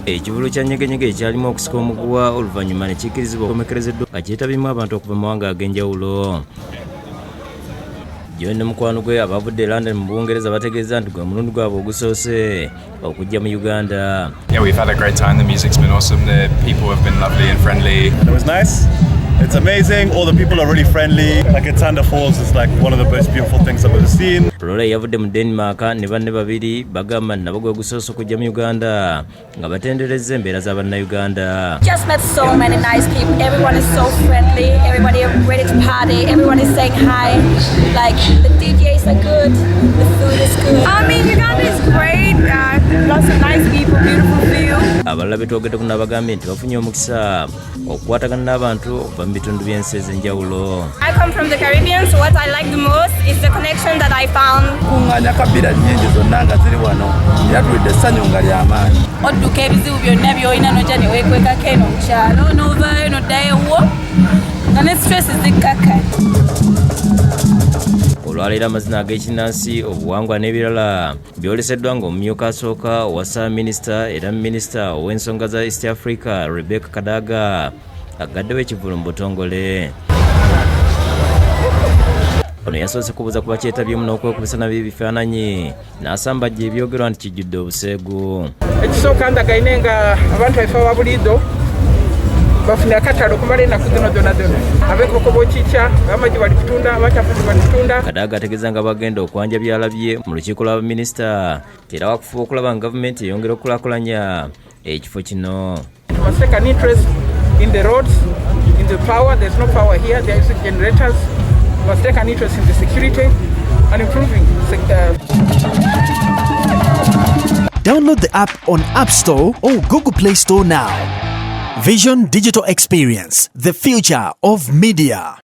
Ekivvulu kya Nyege Nyege ekyalimu okusika omuguwa oluvannyuma ne kikkirizibwa okukomekerezeddwa nga kyetabimu abantu okuva mu mawanga ag'enjawulo. John ne mukwano gwe abavudde London mu Bungereza bategeeza nti gwe mulundi gwabwe ogusoose okujja mu Uganda. Yeah, we've had a great time. The music's been awesome. The people have been lovely and friendly. It was nice. It's amazing. All the people are really friendly. Like at Thunder Falls is like one of the most beautiful things I've ever seen. Lola yavudde mu Denmark ne banne babiri bagamba nabo gwe gusoose okujja mu Uganda nga batenderezza embeera z'Abannayuganda. Just met so many nice people. Everyone is so friendly. Everybody is ready to party. Everyone is saying hi. Like the DJs are good. The food is good. I mean, Uganda is great. Lots of nice people, beautiful view. Abalala betwogeddeko n'abagambye nti bafunye omukisa okukwatagana n'abantu okuva mu bitundu by'ensi ez'enjawulo. I come from the Caribbean, so what I like the most is the connection that I found. Kuŋŋaanya kabbira nnyingi zonna nga ziri wano era tulidde essanyu nga ly'amaanyi. Odduka ebizibu byonna by'olina n'ojja ne weekwekako eno mu kyalo n'ovaayo n'oddayo ewwo nga ne stress zikkakali. Olwaleero amazina ag'ekinnansi obuwangwa n'ebirala byoleseddwa ng'omumyuka asooka owa Ssaabaminisita era Minisita ow'ensonga za East Africa Rebecca Kadaga agaddewo ekivvulu mu butongole. Ono yasoose kubuuza ku bakyetabyemu n'okwekubisa nabyo ebifaananyi n'asambajja ebyogerwa nti kijjudde obuseegu. Ekisooka ndagaine nga abantu baffe awa buliido bafunye akatalo okumala ennaku zino zonna. Ab'enkoko b'okikya abamagi bali kutunda, abakyafuzi bali kutunda. Kadaga ategeeza nga bagenda okwanja byalabye mu lukiiko lw'abaminisita era wakufuba okulaba nga gavumenti eyongera okukulaakulanya ekifo kino. Must take an interest in the roads, in the power. There's no power here. There is generators. Must take an interest in the security and improving Download the app on App Store or Google Play Store now. Vision Digital Experience, the future of media.